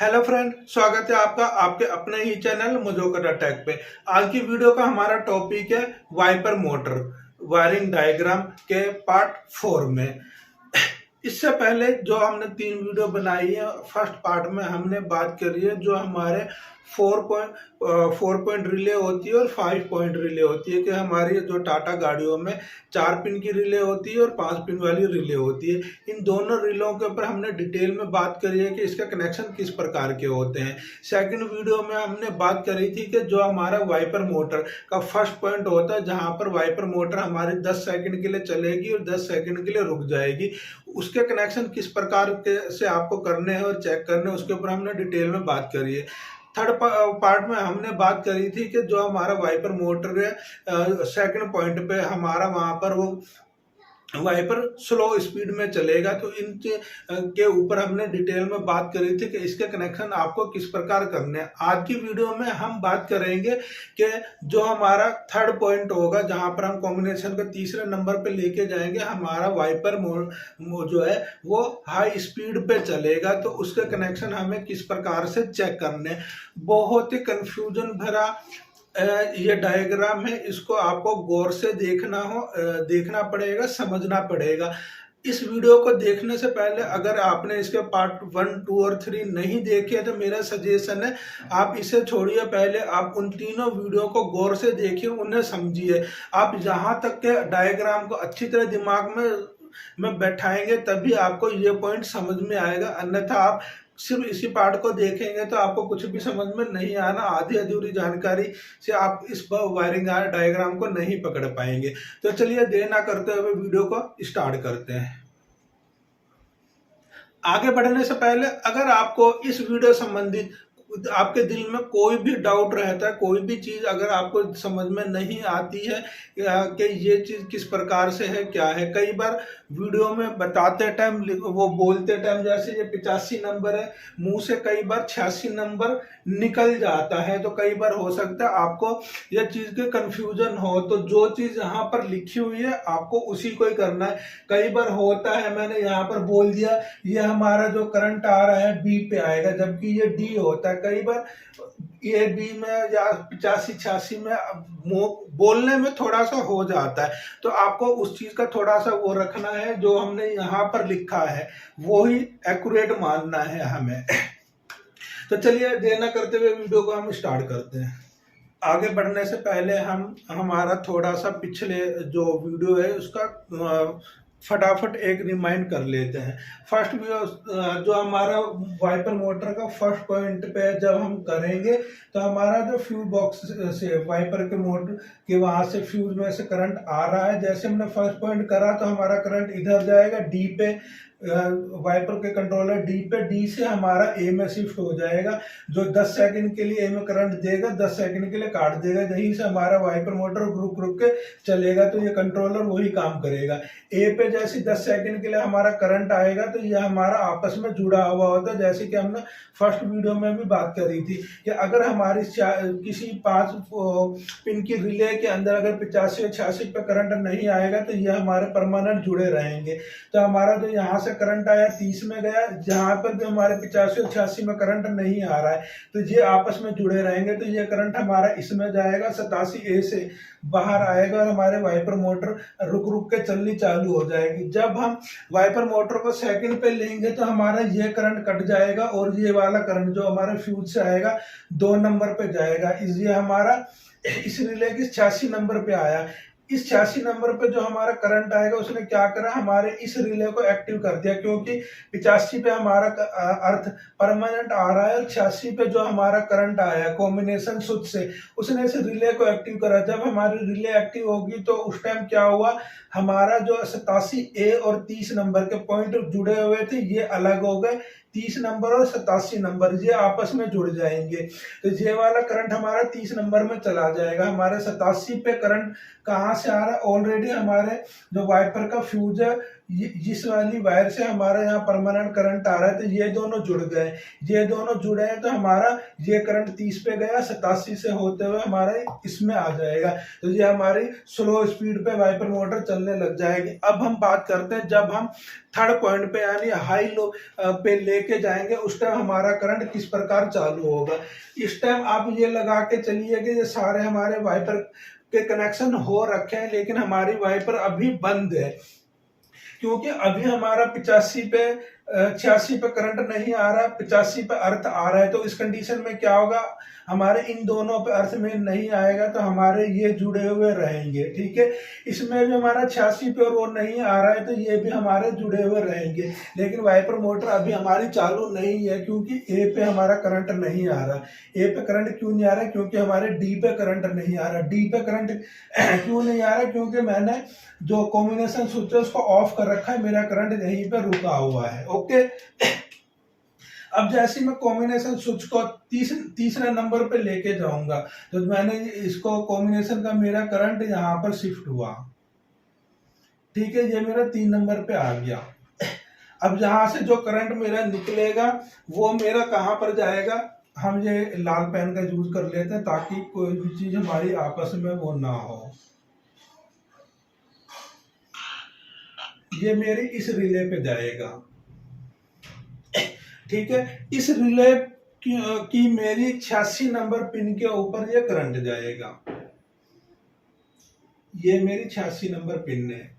Hello friend, स्वागत है आपका आपके अपने ही चैनल मुजोकर टेक पे। आज की वीडियो का हमारा टॉपिक है वाइपर मोटर वायरिंग डायग्राम के पार्ट 4 में। इससे पहले जो हमने 3 वीडियो बनाई है, फर्स्ट पार्ट में हमने बात करी है जो हमारे 4 पॉइंट रिले होती है और 5 पॉइंट रिले होती है कि हमारी जो टाटा गाड़ियों में 4 पिन की रिले होती है और 5 पिन वाली रिले होती है। इन दोनों रिलों के ऊपर हमने डिटेल में बात करी है कि इसका कनेक्शन किस प्रकार के होते हैं। सेकंड वीडियो में हमने बात करी थी कि जो हमारा वाइपर मोटर का फर्स्ट पॉइंट होता है, जहां पर वाइपर मोटर हमारी 10 सेकंड के लिए चलेगी और 10 सेकंड के लिए रुक जाएगी, उसके कनेक्शन किस प्रकार के से आपको करने हैं और चेक करने हैं, उसके ऊपर हमने डिटेल में बात करी है। थर्ड पार्ट में हमने बात करी थी कि जो हमारा वाइपर मोटर है, सेकंड पॉइंट पे हमारा वहां पर वो वाइपर स्लो स्पीड में चलेगा, तो इन के ऊपर हमने डिटेल में बात करी थी कि इसके कनेक्शन आपको किस प्रकार करने हैं। आज की वीडियो में हम बात करेंगे कि जो हमारा थर्ड पॉइंट होगा, जहां पर हम कॉम्बिनेशन के तीसरे नंबर पे लेके जाएंगे, हमारा वाइपर जो है वो हाई स्पीड पे चलेगा, तो उसके कनेक्शन हमें किस प्रकार से चेक करने। बहुत ही कंफ्यूजन भरा ये डायग्राम है, इसको आपको गौर से देखना पड़ेगा, समझना पड़ेगा। इस वीडियो को देखने से पहले अगर आपने इसके पार्ट 1, 2 और 3 नहीं देखे तो मेरा सजेशन है आप इसे छोड़िए, पहले आप उन तीनों वीडियो को गौर से देखिए, उन्हें समझिए। आप जहां तक के डायग्राम को अच्छी तरह दिमाग में बैठाएंगे तभी आपको ये पॉइंट समझ में आएगा, अन्यथा आप सिर्फ इसी पार्ट को देखेंगे तो आपको कुछ भी समझ में नहीं आना। आधी अधूरी जानकारी से आप इस वायरिंग डायग्राम को नहीं पकड़ पाएंगे। तो चलिए देर ना करते हुए वीडियो को स्टार्ट करते हैं। आगे बढ़ने से पहले अगर आपको इस वीडियो संबंधित आपके दिल में कोई भी डाउट रहता है, कोई भी चीज अगर आपको समझ में नहीं आती है कि ये चीज किस प्रकार से है, क्या है, कई बार वीडियो में बताते टाइम वो बोलते टाइम जैसे ये 85 नंबर है, मुंह से कई बार 86 नंबर निकल जाता है, तो कई बार हो सकता है आपको यह चीज के कंफ्यूजन हो, तो जो चीज यहाँ पर लिखी हुई है आपको उसी को ही करना है। कई बार होता है मैंने यहाँ पर बोल दिया ये हमारा जो करंट आ रहा है बी पे आएगा, जबकि ये डी होता है। कई बार ये बी में या 85-86 में बोलने में थोड़ा सा हो जाता है, तो आपको उस चीज का थोड़ा सा वो रखना है, जो हमने यहाँ पर लिखा है वो ही एक्यूरेट मानना है हमें। तो चलिए देर न करते हुए वीडियो को हम स्टार्ट करते हैं। आगे बढ़ने से पहले हम हमारा थोड़ा सा पिछले जो वीडियो है उसका फटाफट एक रिमाइंड कर लेते हैं। फर्स्ट जो हमारा वाइपर मोटर का फर्स्ट पॉइंट पे जब हम करेंगे तो हमारा जो फ्यूज बॉक्स से वाइपर के मोटर के वहां से फ्यूज में से करंट आ रहा है, जैसे हमने फर्स्ट पॉइंट करा तो हमारा करंट इधर जाएगा डी पे, वाइपर के कंट्रोलर डी पे, डी से हमारा ए में शिफ्ट हो जाएगा, जो 10 सेकंड के लिए ए में करंट देगा, 10 सेकंड के लिए काट देगा, यहीं से हमारा वाइपर मोटर रुक रुक के चलेगा, तो ये कंट्रोलर वही काम करेगा। ए पे जैसे 10 सेकंड के लिए हमारा करंट आएगा तो ये हमारा आपस में जुड़ा हुआ होता है, जैसे कि हमने फर्स्ट वीडियो में भी बात करी थी कि अगर हमारी किसी 5 पिन की रिले के अंदर अगर 85 या 86 पे करंट नहीं आएगा तो ये हमारे परमानेंट जुड़े रहेंगे। तो हमारा जो यहाँ से करंट आया 30 में गया, जहां पर जो हमारे 85 और 86 में करंट नहीं आ रहा है तो ये आपस में जुड़े रहेंगे, तो ये करंट हमारा इसमें जाएगा, 87A से बाहर आएगा और हमारे वाइपर मोटर रुक रुक के चलनी चालू हो जाएगी। जब हम वाइपर मोटर को सेकंड पे लेंगे तो हमारा ये करंट कट जाएगा और ये वाला करंट जो हमारे फ्यूज से आएगा 2 नंबर पे जाएगा। ये हमारा इस रिले की 86 नंबर पे आया। इस 86 नंबर पे जो हमारा करंट आएगा उसने क्या करा, हमारे इस रिले को एक्टिव कर दिया, क्योंकि 85 पे हमारा अर्थ परमानेंट आ रहा है और 86 पे जो हमारा करंट आया कॉम्बिनेशन स्विच से, उसने इस रिले को एक्टिव करा। जब हमारी रिले एक्टिव होगी तो उस टाइम क्या हुआ, हमारा जो 87A और 30 नंबर के पॉइंट जुड़े हुए थे ये अलग हो गए, 30 नंबर और 87 नंबर ये आपस में जुड़ जाएंगे, तो ये वाला करंट हमारा 30 नंबर में चला जाएगा। हमारे 87 पे करंट कहाँ से आ रहा है, ऑलरेडी हमारे जो वाइपर का फ्यूज है जिस वाली वायर से हमारा यहाँ परमानेंट करंट आ रहा है, तो ये दोनों जुड़ गए, ये दोनों जुड़े हैं, तो हमारा ये करंट 30 पे गया, 87 से होते हुए हमारा इसमें आ जाएगा। तो ये हमारी स्लो स्पीड पे वाइपर मोटर चलने लग जाएगी। अब हम बात करते हैं जब हम थर्ड पॉइंट पे यानी हाई लो पे लेके जाएंगे, उस टाइम हमारा करंट किस प्रकार चालू होगा। इस टाइम आप ये लगा के चलिए कि ये सारे हमारे वाइपर के कनेक्शन हो रखे हैं, लेकिन हमारी वाइपर अभी बंद है, क्योंकि अभी हमारा 85 पे 86 पे करंट नहीं आ रहा, 85 पे अर्थ आ रहा है। तो इस कंडीशन में क्या होगा, हमारे इन दोनों पे अर्थ में नहीं आएगा, तो हमारे ये जुड़े हुए रहेंगे। ठीक है, इसमें भी हमारा 86 पे और वो नहीं आ रहा है, तो ये भी हमारे जुड़े हुए रहेंगे। लेकिन वाइपर मोटर अभी हमारी चालू नहीं है, क्योंकि ए पे हमारा करंट नहीं आ रहा। ए पे करंट क्यों नहीं आ रहा है, क्योंकि हमारे डी पे करंट नहीं आ रहा। डी पे करंट क्यों नहीं आ रहा, क्योंकि मैंने जो कॉम्बिनेशन स्विच है उसको ऑफ कर रखा है, मेरा करंट यहीं पे रुका हुआ है। ओके, अब जैसे मैं कॉम्बिनेशन स्विच को तीसरे नंबर पे लेके जाऊंगा, तो मैंने इसको कॉम्बिनेशन का मेरा करंट यहाँ पर शिफ्ट हुआ। ठीक है, ये मेरा 3 नंबर पे आ गया। अब यहाँ से जो करंट मेरा निकलेगा वो मेरा कहाँ पर जाएगा, हम ये लाल पेन का यूज कर लेते हैं ताकि कोई भी चीज हमारी आपस में वो ना हो। ये मेरी इस रिले पे जाएगा। ठीक है, इस रिले की मेरी 86 नंबर पिन के ऊपर ये करंट जाएगा। ये मेरी 86 नंबर पिन है।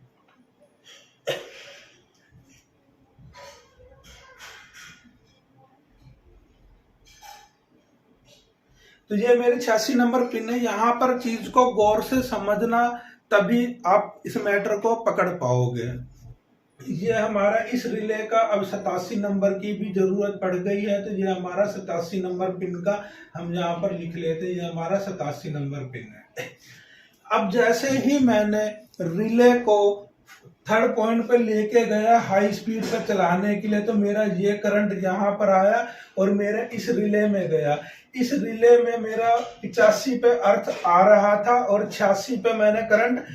तो ये मेरी 86 नंबर पिन है। यहां पर चीज को गौर से समझना, तभी आप इस मैटर को पकड़ पाओगे। ये हमारा इस रिले का अब 87 नंबर की भी जरूरत पड़ गई है, तो ये हमारा 87 नंबर पिन का हम यहाँ पर लिख लेते हैं, ये हमारा 87 नंबर पिन है। अब जैसे ही मैंने रिले को थर्ड पॉइंट पे लेके गया हाई स्पीड पे चलाने के लिए, तो मेरा ये करंट यहाँ पर आया और मेरे इस रिले में गया। इस रिले में मेरा 85 पे अर्थ आ रहा था और 86 पे मैंने करंट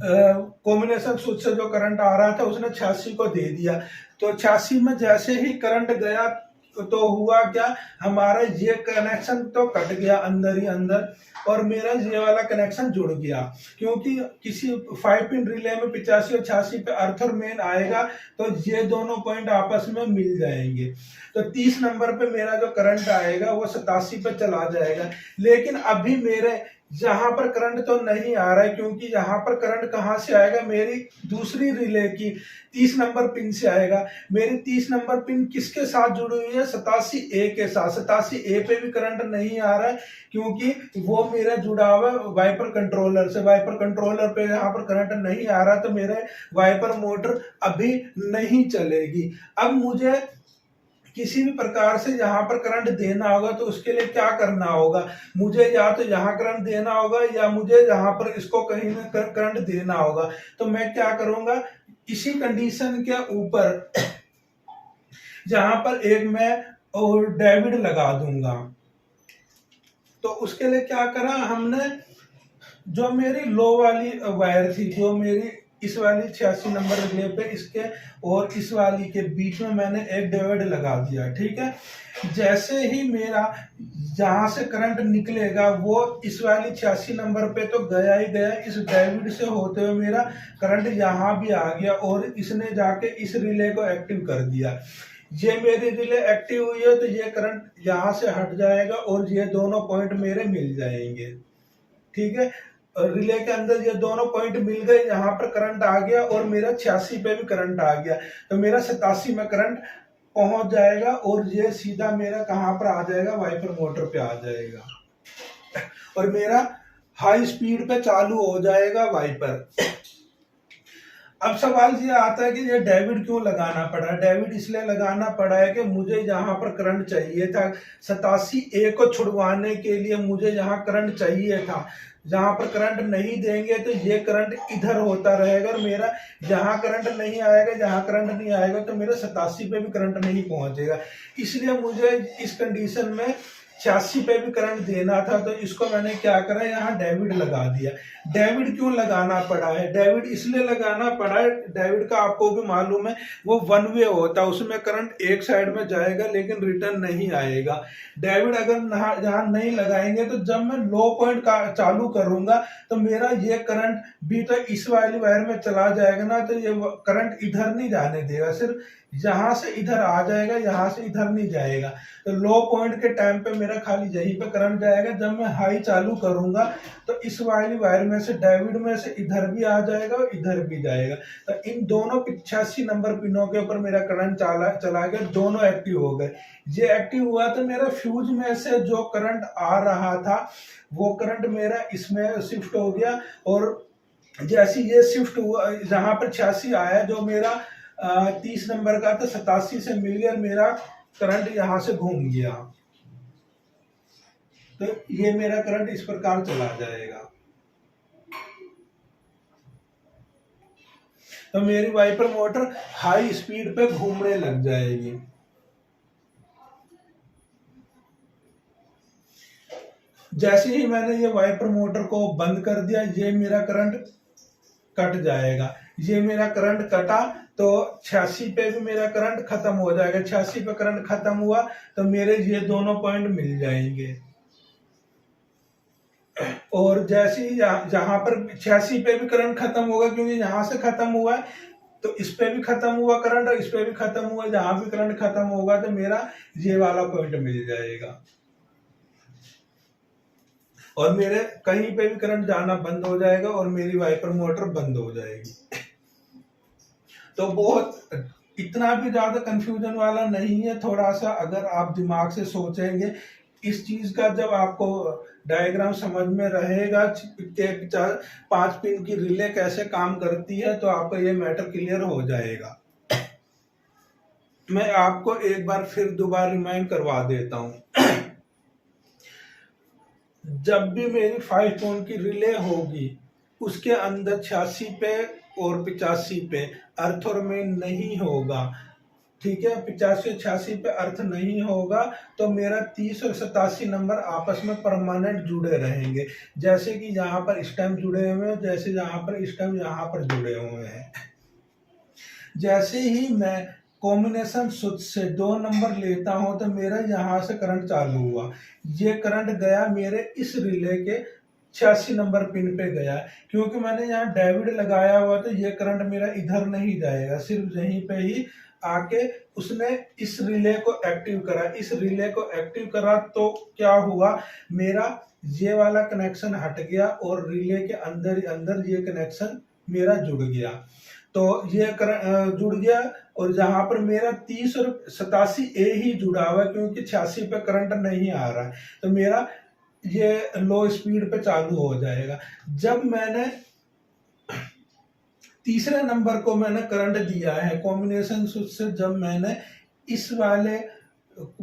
कॉम्बिनेशन स्विच से जो करंट आ रहा था उसने 86 को दे दिया। तो 86 में जैसे ही करंट गया तो हुआ क्या, हमारा ये कनेक्शन तो कट गया अंदर ही अंदर और मेरा ये वाला कनेक्शन जुड़ गया, क्योंकि किसी 5 पिन रिले में 85 और 86 पे अर्थ और मेन आएगा तो ये दोनों पॉइंट आपस में मिल जाएंगे। तो 30 नंबर पे मेरा जो करंट आएगा वो 87 पे चला जाएगा। लेकिन अभी मेरे यहाँ पर करंट तो नहीं आ रहा है, क्योंकि यहाँ पर करंट कहाँ से आएगा, मेरी दूसरी रिले की 30 नंबर पिन से आएगा। मेरी 30 नंबर पिन किसके साथ जुड़ी हुई है, 87A के साथ। 87A पे भी करंट नहीं आ रहा है, क्योंकि वो मेरा जुड़ा हुआ है वाइपर कंट्रोलर से। वाइपर कंट्रोलर पे यहाँ पर करंट नहीं आ रहा, तो मेरे वाइपर मोटर अभी नहीं चलेगी। अब मुझे किसी भी प्रकार से यहाँ पर करंट देना होगा, तो उसके लिए क्या करना होगा, मुझे या तो यहाँ करंट देना होगा या मुझे यहाँ पर इसको कहीं ना करंट देना होगा। तो मैं क्या करूंगा, इसी कंडीशन के ऊपर जहां पर एक मैं और डेविड लगा दूंगा। तो उसके लिए क्या करा हमने, जो मेरी लो वाली वायर थी, जो मेरी इस वाली 86 नंबर रिले पे इसके और इस वाली के बीच में मैंने एक डिवाइड लगा दिया। ठीक है, जैसे ही मेरा जहां से करंट निकलेगा वो इस वाली 86 नंबर पे तो गया ही गया, इस डिवाइड से होते हुए मेरा करंट यहाँ भी आ गया और इसने जाके इस रिले को एक्टिव कर दिया। ये मेरी रिले एक्टिव हुई है, तो ये करंट यहाँ से हट जाएगा और ये दोनों पॉइंट मेरे मिल जाएंगे। ठीक है, रिले के अंदर ये दोनों पॉइंट मिल गए, यहाँ पर करंट आ गया और मेरा 86 पे भी करंट आ गया, तो मेरा 87 में करंट पहुंच जाएगा और ये सीधा मेरा कहाँ पर आ जाएगा, वाइपर मोटर पे आ जाएगा और मेरा हाई स्पीड पे चालू हो जाएगा वाइपर। अब सवाल ये आता है कि ये डेविड क्यों लगाना पड़ा। डेविड इसलिए लगाना पड़ा है कि मुझे यहाँ पर करंट चाहिए था, 87A को छुड़वाने के लिए मुझे यहाँ करंट चाहिए था। जहां पर करंट नहीं देंगे तो ये करंट इधर होता रहेगा और मेरा जहां करंट नहीं आएगा, जहां करंट नहीं आएगा तो मेरा 87 पे भी करंट नहीं पहुंचेगा। इसलिए मुझे इस कंडीशन में 86 पे भी करंट देना था, तो इसको मैंने क्या करा, यहाँ डेविड लगा दिया। डेविड क्यों लगाना पड़ा है? डेविड इसलिए लगाना पड़ा है, डेविड का आपको भी मालूम है वो वन वे होता है, उसमें करंट एक साइड में जाएगा लेकिन रिटर्न नहीं आएगा। डेविड अगर यहाँ नहीं लगाएंगे तो जब मैं लो पॉइंट का चालू करूंगा तो मेरा ये करंट भी तो इस वाली वायर में चला जाएगा ना, तो ये करंट इधर नहीं जाने देगा, सिर्फ यहां से इधर आ जाएगा, यहां से इधर नहीं जाएगा। तो लो पॉइंट के टाइम पे मेरा खाली यहीं पे करंट जाएगा। जब मैं हाई चालू करूंगा तो इस वाली वायर में से डेविड में से इधर भी आ जाएगा और इधर भी जाएगा। तो इन दोनों 85 नंबर पिनों के ऊपर मेरा करंट चला गया, दोनों एक्टिव हो गए। ये एक्टिव हुआ तो मेरा फ्यूज में से जो करंट आ रहा था वो करंट मेरा इसमें शिफ्ट हो गया, और जैसे ये शिफ्ट हुआ, जहां पर 86 आया जो मेरा 30 नंबर का था, 87 से मिल गया, मेरा करंट यहां से घूम गया। तो ये मेरा करंट इस प्रकार चला जाएगा। तो मेरी वाइपर मोटर हाई स्पीड पे घूमने लग जाएगी। जैसे ही मैंने ये वाइपर मोटर को बंद कर दिया, ये मेरा करंट कट जाएगा। ये मेरा करंट कटा तो 86 पे भी मेरा करंट खत्म हो जाएगा। 86 पे करंट खत्म हुआ तो मेरे ये दोनों पॉइंट मिल जाएंगे। और जैसे ही जहां पर 86 पे भी करंट खत्म होगा, क्योंकि यहां से खत्म हुआ है, तो इस पे भी खत्म हुआ करंट और इस पे भी खत्म हुआ, जहां भी करंट खत्म होगा तो मेरा ये वाला पॉइंट मिल जाएगा और मेरे कहीं पे भी करंट जाना बंद हो जाएगा और मेरी वाइपर मोटर बंद हो जाएगी। तो बहुत इतना भी ज्यादा कंफ्यूजन वाला नहीं है। थोड़ा सा अगर आप दिमाग से सोचेंगे इस चीज का, जब आपको डायग्राम समझ में रहेगा कि 5 पिन की रिले कैसे काम करती है, तो आपको ये मैटर क्लियर हो जाएगा। मैं आपको एक बार फिर दोबारा रिमाइंड करवा देता हूं। जब भी मेरी 5 पिन की रिले होगी उसके अंदर 86 पे और 85 पे अर्थ और मेन नहीं होगा, ठीक है। 85 86 पे अर्थ नहीं होगा तो मेरा 30 और 87 नंबर आपस में परमानेंट जुड़े रहेंगे। जैसे कि यहाँ पर स्टेम जुड़े हुए हैं, जैसे यहाँ पर स्टेम यहाँ पर जुड़े हुए हैं। जैसे ही मैं कॉम्बिनेशन स्विच से 2 नंबर लेता हूं तो मेरा यहां से करंट चालू हुआ, ये करंट गया मेरे इस रिले के 86 नंबर पिन पे गया। क्योंकि मैंने यहाँ डेविड लगाया हुआ तो ये करंट मेरा इधर नहीं जाएगा, सिर्फ यहीं पे ही आके उसने इस रिले को एक्टिव करा। इस रिले को एक्टिव करा तो क्या हुआ, मेरा ये वाला कनेक्शन हट गया और रिले के अंदर ही अंदर ये कनेक्शन मेरा जुड़ गया। तो ये जुड़ गया और जहां पर मेरा 30 और 87 ए ही जुड़ा हुआ है, क्योंकि 86 पे करंट नहीं आ रहा है, तो मेरा ये लो स्पीड पे चालू हो जाएगा। जब मैंने तीसरे नंबर को मैंने करंट दिया है कॉम्बिनेशन स्विच से, जब मैंने इस वाले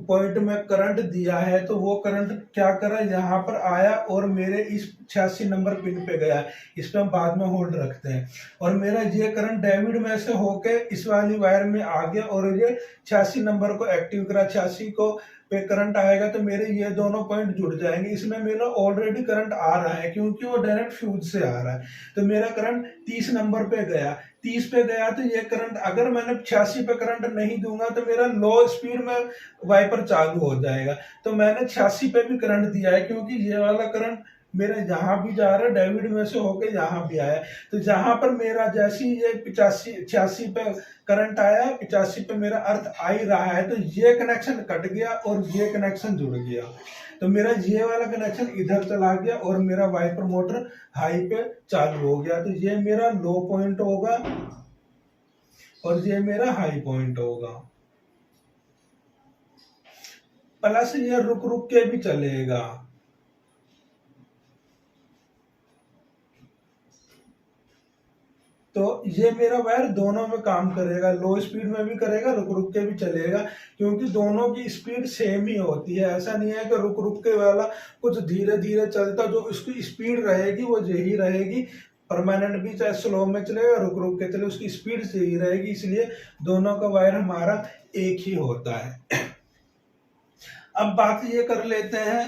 पॉइंट में करंट दिया है तो वो करंट क्या करा, यहाँ पर आया और मेरे इस 86 नंबर पिन पे गया। इस पे हम बाद में होल्ड रखते हैं। और मेरा ये करंट डेविड में से होके इस वाली वायर में आ गया और ये 86 नंबर को एक्टिव करा। 86 को पे करंट आएगा तो मेरे ये दोनों पॉइंट जुड़ जाएंगे। इसमें मेरा ऑलरेडी करंट आ रहा है क्योंकि वो डायरेक्ट फ्यूज से आ रहा है। तो मेरा करंट 30 नंबर पे गया। 30 पे गया तो ये करंट, अगर मैंने 86 पे करंट नहीं दूंगा तो मेरा लो स्पीड में वाइपर चालू हो जाएगा। तो मैंने 86 पे भी करंट दिया है क्योंकि ये वाला करंट मेरा जहां भी जा रहा है डेविड में से होके यहाँ भी आया। तो जहां पर मेरा जैसे ये 86 पे करंट आया, 85 पे मेरा अर्थ आ ही रहा है, तो ये कनेक्शन कट गया और ये कनेक्शन जुड़ गया। तो मेरा ये वाला कनेक्शन इधर चला गया और मेरा वाइपर मोटर हाई पे चालू हो गया। तो ये मेरा लो पॉइंट होगा और ये मेरा हाई पॉइंट होगा। प्लस ये रुक रुक के भी चलेगा। तो ये मेरा वायर दोनों में काम करेगा, लो स्पीड में भी करेगा, रुक रुक के भी चलेगा, क्योंकि दोनों की स्पीड सेम ही होती है। ऐसा नहीं है कि रुक रुक के वाला कुछ धीरे धीरे चलता, जो उसकी स्पीड रहेगी वो यही रहेगी। परमानेंट भी चाहे स्लो में चलेगा, रुक रुक के चले, उसकी स्पीड से ही रहेगी। इसलिए दोनों का वायर हमारा एक ही होता है। अब बात ये कर लेते हैं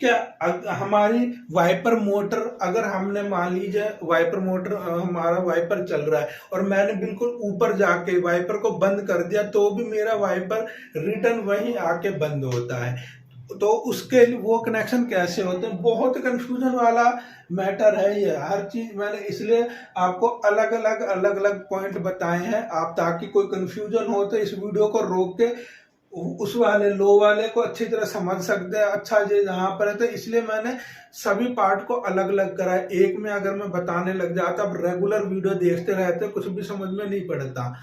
क्या हमारी वाइपर मोटर, अगर हमने मान लीजिए वाइपर मोटर, हमारा वाइपर चल रहा है और मैंने बिल्कुल ऊपर जाके वाइपर को बंद कर दिया, तो भी मेरा वाइपर रिटर्न वहीं आके बंद होता है। तो उसके लिए वो कनेक्शन कैसे होते हैं, बहुत कंफ्यूजन वाला मैटर है ये। हर चीज मैंने इसलिए आपको अलग अलग पॉइंट बताए हैं, आप ताकि कोई कंफ्यूजन हो तो इस वीडियो को रोक के उस वाले लो वाले को अच्छी तरह समझ सकते हैं। अच्छा जी यहाँ पर है, तो इसलिए मैंने सभी पार्ट को अलग अलग करा है। एक में अगर मैं बताने लग जाता, अब रेगुलर वीडियो देखते रहते कुछ भी समझ में नहीं पड़ता।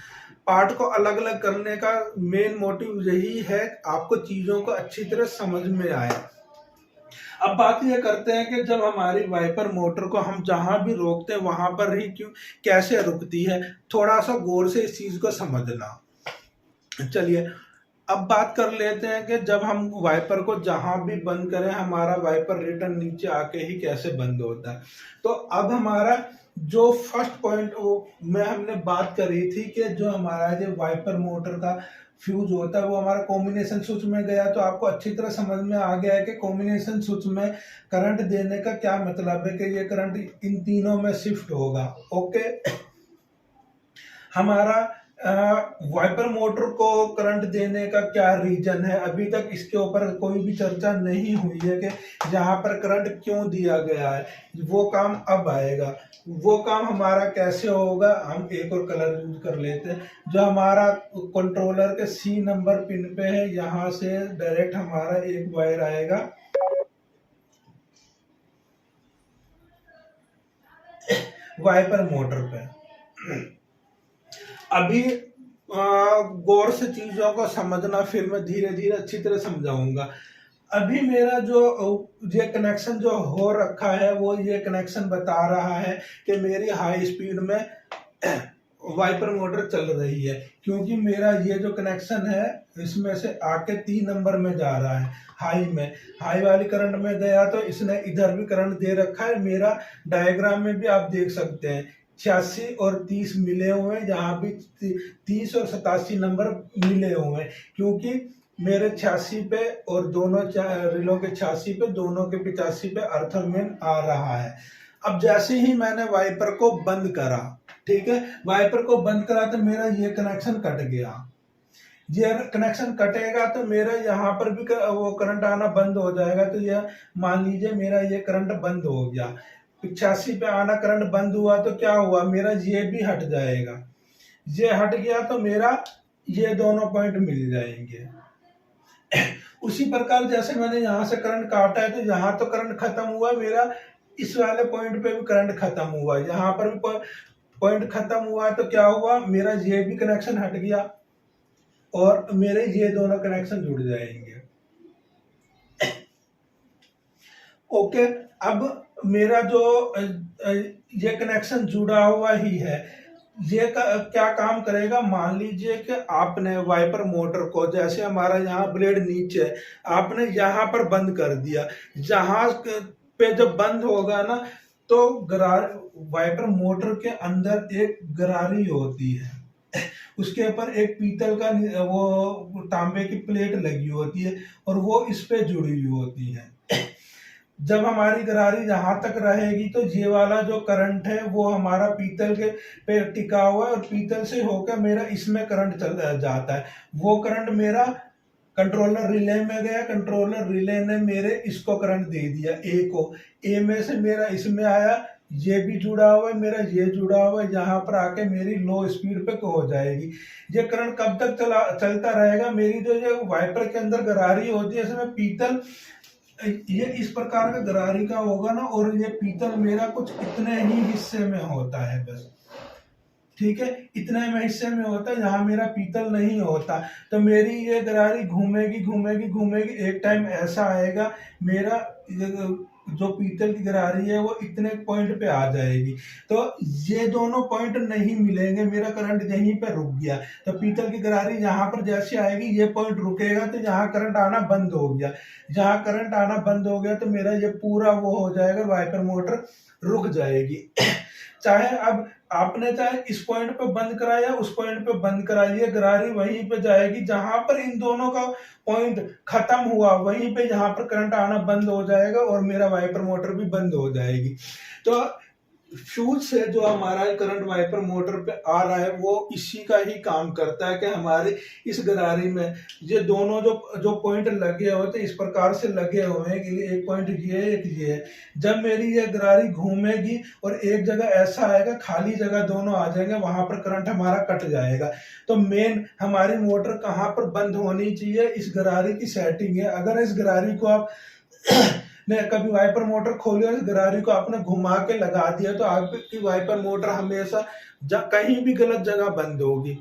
पार्ट को अलग अलग करने का मेन मोटिव यही है, आपको चीजों को अच्छी तरह समझ में आए। अब बात यह करते हैं कि जब हमारी वाइपर मोटर को हम जहां भी रोकते हैं वहां पर ही क्यों कैसे रुकती है, थोड़ा सा गौर से इस चीज को समझना। चलिए अब बात कर लेते हैं कि जब हम वाइपर को जहां भी बंद करें हमारा वाइपर रिटर्न नीचे आके ही कैसे बंद होता है। तो अब हमारा जो फर्स्ट पॉइंट में हमने बात करी थी कि जो हमारा जो वाइपर मोटर का फ्यूज होता है वो हमारा कॉम्बिनेशन स्विच में गया, तो आपको अच्छी तरह समझ में आ गया है कि कॉम्बिनेशन स्विच में करंट देने का क्या मतलब है कि ये करंट इन तीनों में शिफ्ट होगा। ओके, हमारा वाइपर मोटर को करंट देने का क्या रीजन है, अभी तक इसके ऊपर कोई भी चर्चा नहीं हुई है कि यहाँ पर करंट क्यों दिया गया है। वो काम अब आएगा। वो काम हमारा कैसे होगा, हम एक और कलर यूज कर लेते हैं। जो हमारा कंट्रोलर के C नंबर पिन पे है, यहाँ से डायरेक्ट हमारा एक वायर आएगा वाइपर मोटर पे। अभी गौर से चीजों को समझना, फिर मैं धीरे धीरे अच्छी तरह समझाऊंगा। अभी मेरा जो ये कनेक्शन जो हो रखा है वो ये कनेक्शन बता रहा है कि मेरी हाई स्पीड में वाइपर मोटर चल रही है, क्योंकि मेरा ये जो कनेक्शन है इसमें से आके 3 नंबर में जा रहा है हाई में। हाई वाली करंट में गया तो इसने इधर भी करंट दे रखा है। मेरा डायग्राम में भी आप देख सकते हैं 86 और 30 मिले हुए हैं, यहाँ भी 30 और 87 नंबर मिले हुए हैं, क्योंकि मेरे 86 पे और दोनों रिलो के 86 पे, दोनों के 85 पे अर्थमेन आ रहा है। अब जैसे ही मैंने वाइपर को बंद करा, ठीक है, वाइपर को बंद करा तो मेरा ये कनेक्शन कट गया। ये कनेक्शन कटेगा तो मेरा यहाँ पर भी वो करंट आना बंद हो जाएगा। तो यह मान लीजिए मेरा ये करंट बंद हो गया, 85 पे आना करंट बंद हुआ तो क्या हुआ, मेरा ये भी हट जाएगा। ये हट गया तो मेरा ये दोनों पॉइंट मिल जाएंगे। उसी प्रकार जैसे मैंने यहाँ से करंट काटा है तो यहाँ तो करंट खत्म हुआ मेरा, इस वाले पॉइंट पे भी करंट खत्म हुआ, यहाँ पर भी पॉइंट खत्म हुआ, तो क्या हुआ, मेरा ये भी कनेक्शन हट गया और मेरे ये दोनों कनेक्शन जुड़ जाएंगे। ओके, अब मेरा जो ये कनेक्शन जुड़ा हुआ ही है, ये क्या काम करेगा। मान लीजिए कि आपने वाइपर मोटर को, जैसे हमारा यहाँ ब्लेड नीचे है, आपने यहाँ पर बंद कर दिया, जहां पे जब बंद होगा ना तो वाइपर मोटर के अंदर एक गरारी होती है, उसके ऊपर एक पीतल का वो तांबे की प्लेट लगी होती है और वो इस पे जुड़ी हुई होती है। जब हमारी गरारी जहां तक रहेगी तो ये वाला जो करंट है वो हमारा पीतल के पे टिका हुआ है और पीतल से होकर मेरा इसमें करंट चल जाता है। वो करंट मेरा कंट्रोलर रिले में गया, कंट्रोलर रिले ने मेरे इसको करंट दे दिया, ए को, ए में से मेरा इसमें आया, ये भी जुड़ा हुआ है, मेरा ये जुड़ा हुआ है, यहाँ पर आके मेरी लो स्पीड पे हो जाएगी। ये करंट कब तक चलता रहेगा, मेरी जो ये वाइपर के अंदर गरारी होती है इसमें पीतल ये इस प्रकार का गरारी का होगा ना, और ये पीतल मेरा कुछ इतने ही हिस्से में होता है बस, ठीक है, इतने में हिस्से में होता है, यहाँ मेरा पीतल नहीं होता। तो मेरी ये गरारी घूमेगी घूमेगी घूमेगी, एक टाइम ऐसा आएगा मेरा जो पीतल की गरारी है वो इतने पॉइंट पे आ जाएगी, तो ये दोनों पॉइंट नहीं मिलेंगे, मेरा करंट यहीं पे रुक गया। तो पीतल की गरारी यहाँ पर जैसे आएगी ये पॉइंट रुकेगा तो यहाँ करंट आना बंद हो गया, जहाँ करंट आना बंद हो गया तो मेरा ये पूरा वो हो जाएगा, वाइपर मोटर रुक जाएगी। चाहे अब आपने चाहे इस पॉइंट पे बंद कराया उस पॉइंट पे बंद कराइए, गरारी वहीं पे जाएगी जहां पर इन दोनों का पॉइंट खत्म हुआ, वहीं पे यहाँ पर करंट आना बंद हो जाएगा और मेरा वाइपर मोटर भी बंद हो जाएगी। तो फ्यूज से जो हमारा करंट वाइपर मोटर पे आ रहा है वो इसी का ही काम करता है कि हमारे इस गरारी में ये दोनों जो पॉइंट लगे होते इस प्रकार से लगे हुए हैं कि एक पॉइंट ये है, एक ये है। जब मेरी ये गरारी घूमेगी और एक जगह ऐसा आएगा खाली जगह दोनों आ जाएंगे, वहां पर करंट हमारा कट जाएगा। तो मेन हमारी मोटर कहाँ पर बंद होनी चाहिए, इस गरारी की सेटिंग है। अगर इस गरारी को आप ने कभी वाइपर मोटर खोली और इस गरारी को आपने घुमा के लगा दिया तो आपकी वाइपर मोटर हमेशा कहीं भी गलत जगह बंद होगी।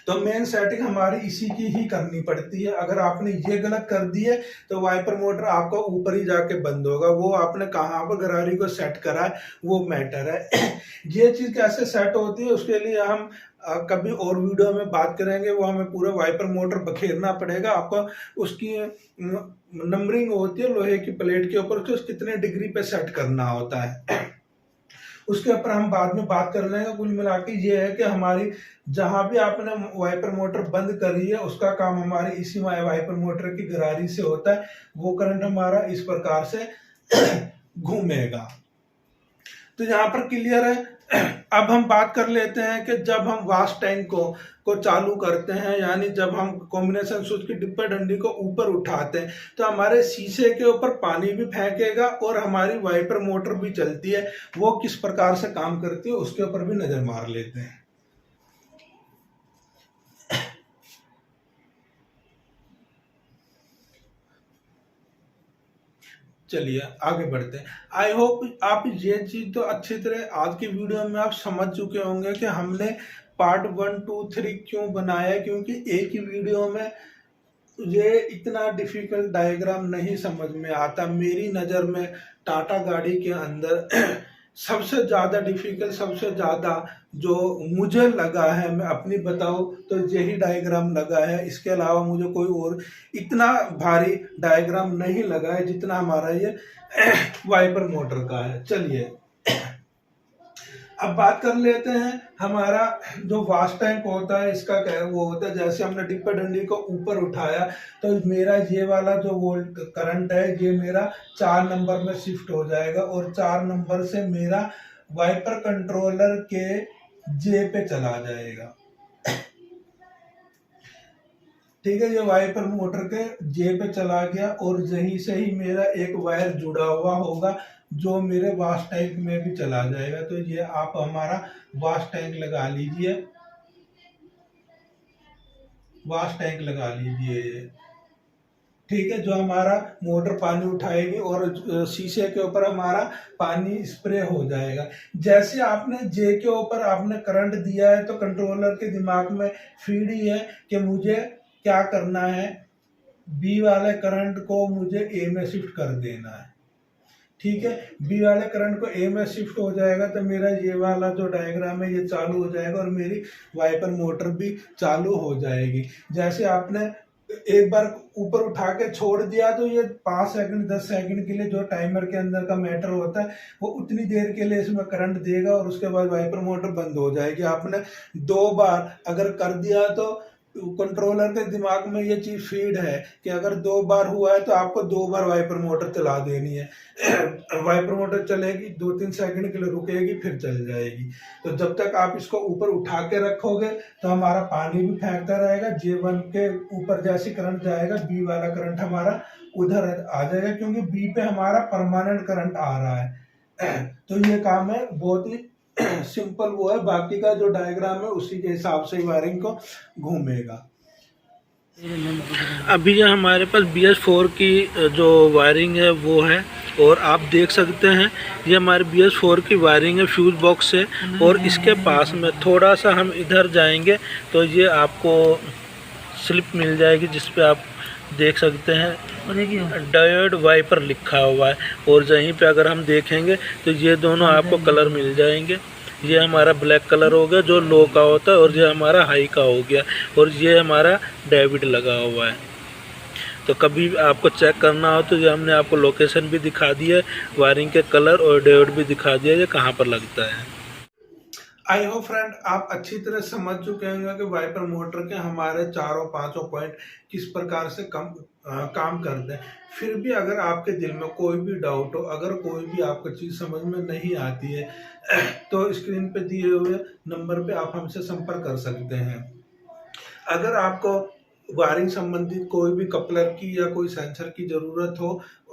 तो मेन सेटिंग हमारी इसी की ही करनी पड़ती है। अगर आपने ये गलत कर दी है तो वाइपर मोटर आपका ऊपर ही जाके बंद होगा। वो आपने कहाँ पर गरारी को सेट करा है वो मैटर है। ये चीज कैसे सेट होती है उसके लिए हम कभी और वीडियो में बात करेंगे। वो हमें पूरा वाइपर मोटर बखेरना पड़ेगा। आपको उसकी नंबरिंग होती है लोहे की प्लेट के ऊपर, तो कितने डिग्री पे सेट करना होता है उसके ऊपर हम बाद में बात कर लेंगे। कुल मिला के ये है कि हमारी जहां भी आपने वाइपर मोटर बंद करी है उसका काम हमारे इसी वाइपर मोटर की गरारी से होता है। वो करंट हमारा इस प्रकार से घूमेगा। तो यहाँ पर क्लियर है। अब हम बात कर लेते हैं कि जब हम वाश टैंक को चालू करते हैं, यानी जब हम कॉम्बिनेशन स्विच की डिब्बे डंडी को ऊपर उठाते हैं तो हमारे शीशे के ऊपर पानी भी फेंकेगा और हमारी वाइपर मोटर भी चलती है। वो किस प्रकार से काम करती है उसके ऊपर भी नजर मार लेते हैं। चलिए आगे बढ़ते हैं। आई होप आप ये चीज तो अच्छी तरह आज की वीडियो में आप समझ चुके होंगे कि हमने पार्ट 1, 2, 3 क्यों बनाया, क्योंकि एक ही वीडियो में ये इतना डिफिकल्ट डायग्राम नहीं समझ में आता। मेरी नज़र में टाटा गाड़ी के अंदर सबसे ज़्यादा डिफिकल्ट, सबसे ज़्यादा जो मुझे लगा है, मैं अपनी बताऊं तो यही डायग्राम लगा है। इसके अलावा मुझे कोई और इतना भारी डायग्राम नहीं लगा है जितना हमारा ये वाइपर मोटर का है। चलिए अब बात कर लेते हैं हमारा जो वाश टैंक होता है इसका क्या है। वो होता है जैसे हमने डिब्बे डंडी को ऊपर उठाया तो मेरा ये वाला जो वोल्ट करंट है ये मेरा 4 नंबर में शिफ्ट हो जाएगा और 4 नंबर से मेरा वाइपर कंट्रोलर के जे पे चला जाएगा। ठीक है, ये वाइपर मोटर के जे पे चला गया और यहीं से ही मेरा एक वायर जुड़ा हुआ होगा जो मेरे वाश टैंक में भी चला जाएगा। तो ये आप हमारा वाश टैंक लगा लीजिए, वाश टैंक लगा लीजिए ये। ठीक है, जो हमारा मोटर पानी उठाएगी और शीशे के ऊपर हमारा पानी स्प्रे हो जाएगा। जैसे आपने जे के ऊपर आपने करंट दिया है तो कंट्रोलर के दिमाग में फीड ही है कि मुझे क्या करना है, बी वाले करंट को मुझे ए में शिफ्ट कर देना है। ठीक है, बी वाले करंट को ए में शिफ्ट हो जाएगा तो मेरा ये वाला जो डायग्राम है ये चालू हो जाएगा और मेरी वाइपर मोटर भी चालू हो जाएगी। जैसे आपने एक बार ऊपर उठा के छोड़ दिया तो ये 5 सेकंड 10 सेकंड के लिए जो टाइमर के अंदर का मैटर होता है वो उतनी देर के लिए इसमें करंट देगा और उसके बाद वाइपर मोटर बंद हो जाएगी। आपने 2 बार अगर कर दिया तो कंट्रोलर के दिमाग में ये चीज फीड है कि अगर 2 बार हुआ है तो आपको 2 बार वाइपर मोटर चला देनी है। वाइपर मोटर चलेगी, 2-3 सेकंड के लिए रुकेगी, फिर चल जाएगी। तो जब तक आप इसको ऊपर उठा के रखोगे तो हमारा पानी भी फेंकता रहेगा। J1 के ऊपर जैसे करंट जाएगा बी वाला करंट हमारा उधर आ जाएगा, क्योंकि बी पे हमारा परमानेंट करंट आ रहा है। तो ये काम है बहुत ही सिंपल वो है। बाकी का जो डायग्राम है उसी के हिसाब से वायरिंग को घूमेगा। अभी जो हमारे पास BS4 की जो वायरिंग है वो है और आप देख सकते हैं ये हमारी BS4 की वायरिंग है फ्यूज बॉक्स से। और इसके पास में थोड़ा सा हम इधर जाएंगे तो ये आपको स्लिप मिल जाएगी जिस पे आप देख सकते हैं डायोड वाइपर लिखा हुआ है। और यहीं पे अगर हम देखेंगे तो ये दोनों आपको कलर मिल जाएंगे। ये हमारा ब्लैक कलर हो गया जो लो का होता है और ये हमारा हाई का हो गया और ये हमारा डेविड लगा हुआ है। तो कभी आपको चेक करना हो तो ये हमने आपको लोकेशन भी दिखा दी है, वायरिंग के कलर और डेविड भी दिखा दिया ये कहाँ पर लगता है। आई होप फ्रेंड आप अच्छी तरह समझ चुके होंगे कि वाइपर मोटर के हमारे चारों पांचों पॉइंट किस प्रकार से काम करते हैं। फिर भी अगर आपके दिल में कोई भी डाउट हो, अगर कोई भी आपको चीज़ समझ में नहीं आती है तो स्क्रीन पे दिए हुए नंबर पे आप हमसे संपर्क कर सकते हैं। अगर आपको वायरिंग संबंधित कोई भी कपलर की या कोई सेंसर की ज़रूरत हो,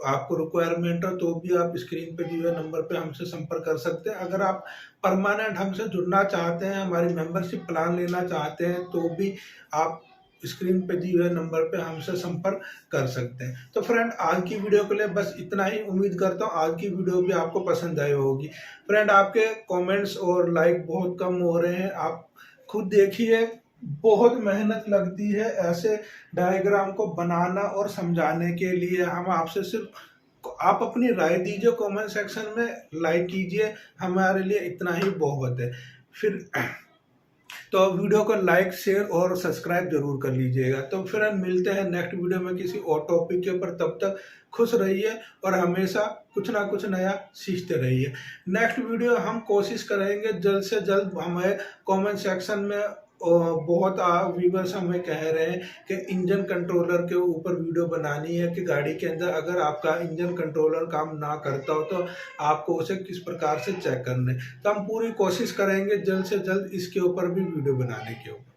आपको रिक्वायरमेंट हो, तो भी आप स्क्रीन पे दिए हुए नंबर पे हमसे संपर्क कर सकते हैं। अगर आप परमानेंट हमसे जुड़ना चाहते हैं, हमारी मेंबरशिप प्लान लेना चाहते हैं, तो भी आप स्क्रीन पे दिए हुए नंबर पे हमसे संपर्क कर सकते हैं। तो फ्रेंड आज की वीडियो के लिए बस इतना ही। उम्मीद करता हूँ आज की वीडियो भी आपको पसंद आई होगी। फ्रेंड आपके कमेंट्स और लाइक बहुत कम हो रहे हैं, आप खुद देखिए बहुत मेहनत लगती है ऐसे डायग्राम को बनाना और समझाने के लिए। हम आपसे सिर्फ आप अपनी राय दीजिए, कमेंट सेक्शन में लाइक कीजिए, हमारे लिए इतना ही बहुत है। फिर तो वीडियो को लाइक शेयर और सब्सक्राइब जरूर कर लीजिएगा। तो फिर हम मिलते हैं नेक्स्ट वीडियो में किसी और टॉपिक के ऊपर। तब तक खुश रहिए और हमेशा कुछ ना कुछ नया सीखते रहिए। नेक्स्ट वीडियो हम कोशिश करेंगे जल्द से जल्द। हमें कमेंट सेक्शन में बहुत व्यूवर्स हमें कह रहे हैं कि इंजन कंट्रोलर के ऊपर वीडियो बनानी है, कि गाड़ी के अंदर अगर आपका इंजन कंट्रोलर काम ना करता हो तो आपको उसे किस प्रकार से चेक करना है। तो हम पूरी कोशिश करेंगे जल्द से जल्द इसके ऊपर भी वीडियो बनाने के ऊपर।